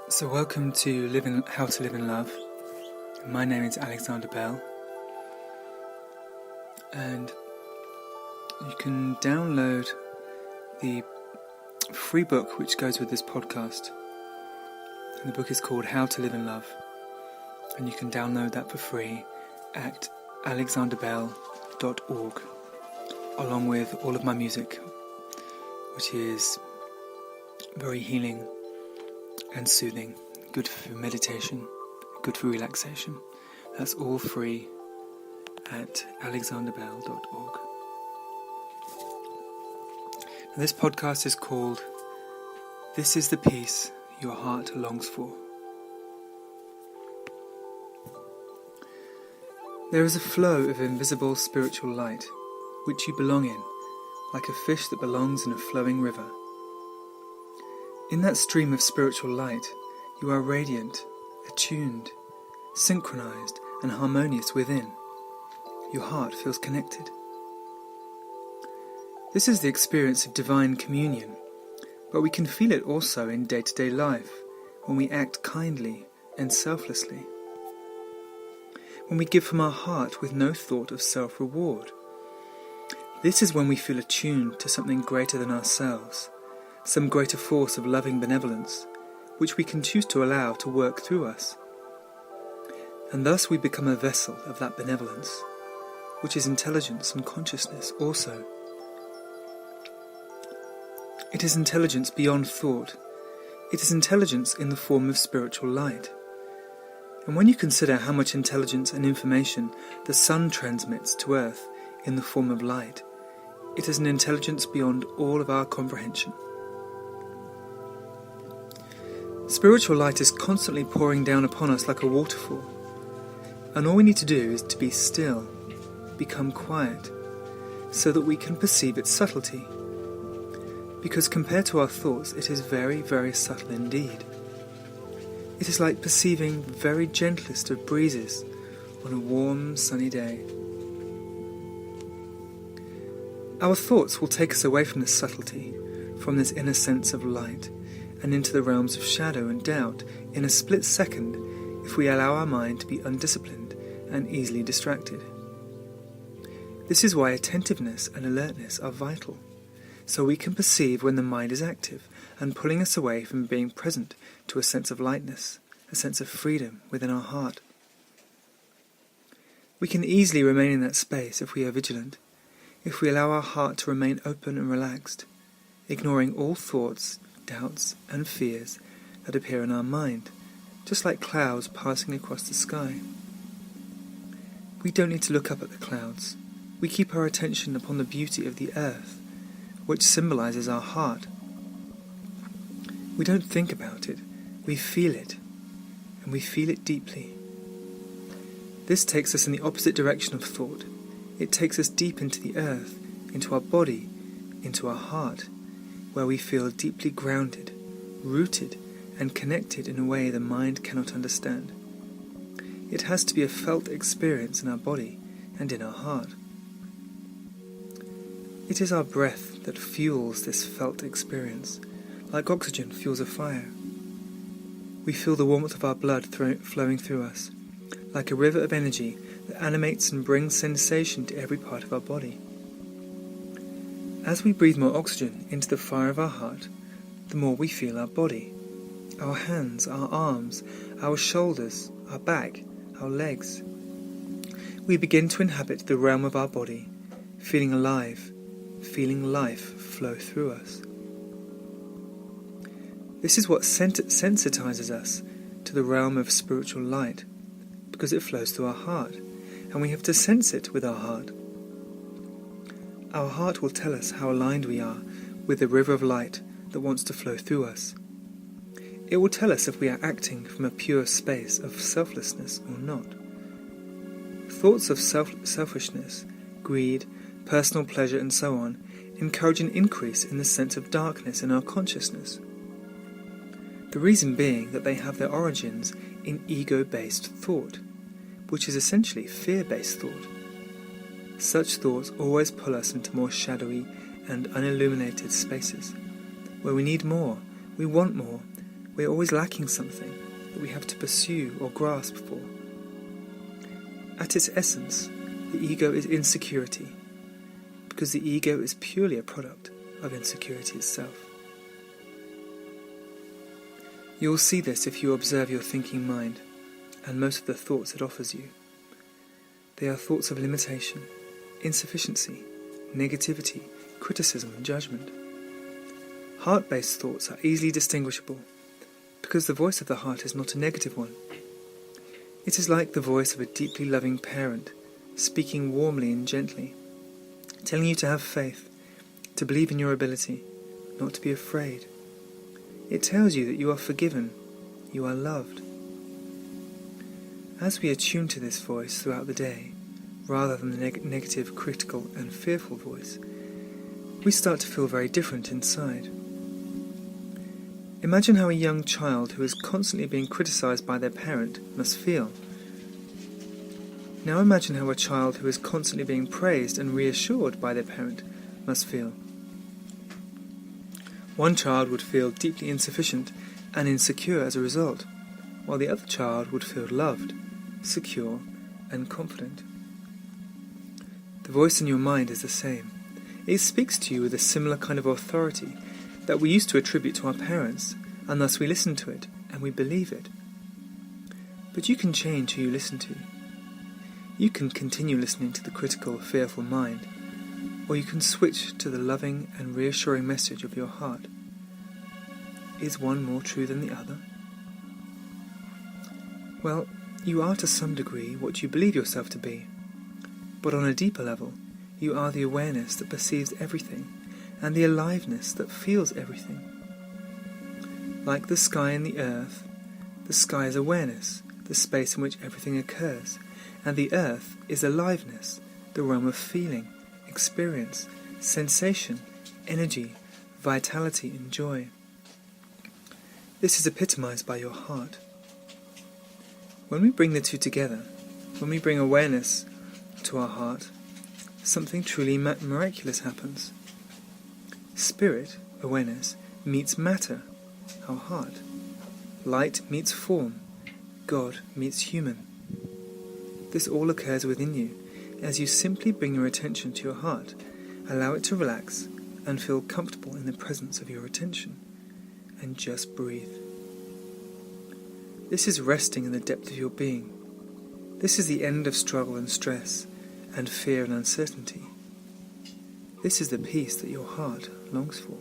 So welcome to How to Live in Love. My name is Alexander Bell, and you can download the free book which goes with this podcast. And the book is called How to Live in Love, and you can download that for free at alexanderbell.org, along with all of my music, which is very healing and soothing, good for meditation, good for relaxation. That's all free at alexanderbell.org. Now, this podcast is called This is the Peace Your Heart Longs For. There is a flow of invisible spiritual light, which you belong in, like a fish that belongs in a flowing river. In that stream of spiritual light, you are radiant, attuned, synchronized, and harmonious within. Your heart feels connected. This is the experience of divine communion, but we can feel it also in day-to-day life, when we act kindly and selflessly. When we give from our heart with no thought of self-reward. This is when we feel attuned to something greater than ourselves, some greater force of loving benevolence, which we can choose to allow to work through us. And thus we become a vessel of that benevolence, which is intelligence and consciousness also. It is intelligence beyond thought. It is intelligence in the form of spiritual light. And when you consider how much intelligence and information the sun transmits to Earth in the form of light, it is an intelligence beyond all of our comprehension. Spiritual light is constantly pouring down upon us like a waterfall, and all we need to do is to be still, become quiet, so that we can perceive its subtlety, because compared to our thoughts it is very, very subtle indeed. It is like perceiving the very gentlest of breezes on a warm, sunny day. Our thoughts will take us away from this subtlety, from this inner sense of light, and into the realms of shadow and doubt in a split second if we allow our mind to be undisciplined and easily distracted. This is why attentiveness and alertness are vital, so we can perceive when the mind is active and pulling us away from being present to a sense of lightness, a sense of freedom within our heart. We can easily remain in that space if we are vigilant, if we allow our heart to remain open and relaxed, ignoring all thoughts, doubts and fears that appear in our mind, just like clouds passing across the sky. We don't need to look up at the clouds. We keep our attention upon the beauty of the earth, which symbolizes our heart. We don't think about it, we feel it, and we feel it deeply. This takes us in the opposite direction of thought. It takes us deep into the earth, into our body, into our heart, where we feel deeply grounded, rooted, and connected in a way the mind cannot understand. It has to be a felt experience in our body and in our heart. It is our breath that fuels this felt experience, like oxygen fuels a fire. We feel the warmth of our blood flowing through us, like a river of energy that animates and brings sensation to every part of our body. As we breathe more oxygen into the fire of our heart, the more we feel our body, our hands, our arms, our shoulders, our back, our legs. We begin to inhabit the realm of our body, feeling alive, feeling life flow through us. This is what sensitizes us to the realm of spiritual light, because it flows through our heart, and we have to sense it with our heart. Our heart will tell us how aligned we are with the river of light that wants to flow through us. It will tell us if we are acting from a pure space of selflessness or not. Thoughts of selfishness, greed, personal pleasure and so on encourage an increase in the sense of darkness in our consciousness. The reason being that they have their origins in ego-based thought, which is essentially fear-based thought. Such thoughts always pull us into more shadowy and unilluminated spaces, where we need more, we want more, We are always lacking something that we have to pursue or grasp for. At its essence, the ego is insecurity, because the ego is purely a product of insecurity itself. You will see this if you observe your thinking mind and most of the thoughts it offers you. They are thoughts of limitation, insufficiency, negativity, criticism and judgment. Heart-based thoughts are easily distinguishable because the voice of the heart is not a negative one. It is like the voice of a deeply loving parent, speaking warmly and gently, telling you to have faith, to believe in your ability, not to be afraid. It tells you that you are forgiven, you are loved. As we attune to this voice throughout the day, rather than the negative, critical and fearful voice, we start to feel very different inside. Imagine how a young child who is constantly being criticized by their parent must feel. Now imagine how a child who is constantly being praised and reassured by their parent must feel. One child would feel deeply insufficient and insecure as a result, while the other child would feel loved, secure and confident. The voice in your mind is the same. It speaks to you with a similar kind of authority that we used to attribute to our parents, and thus we listen to it and we believe it. But you can change who you listen to. You can continue listening to the critical, fearful mind, or you can switch to the loving and reassuring message of your heart. Is one more true than the other? Well, you are to some degree what you believe yourself to be, but on a deeper level, you are the awareness that perceives everything, and the aliveness that feels everything. Like the sky and the earth, the sky is awareness, the space in which everything occurs, and the earth is aliveness, the realm of feeling, experience, sensation, energy, vitality and joy. This is epitomized by your heart. When we bring the two together, when we bring awareness to our heart, something truly miraculous happens. Spirit, awareness, meets matter, our heart. Light meets form. God meets human. This all occurs within you as you simply bring your attention to your heart, allow it to relax and feel comfortable in the presence of your attention, and just breathe. This is resting in the depth of your being. This is the end of struggle and stress, and fear and uncertainty. This is the peace that your heart longs for.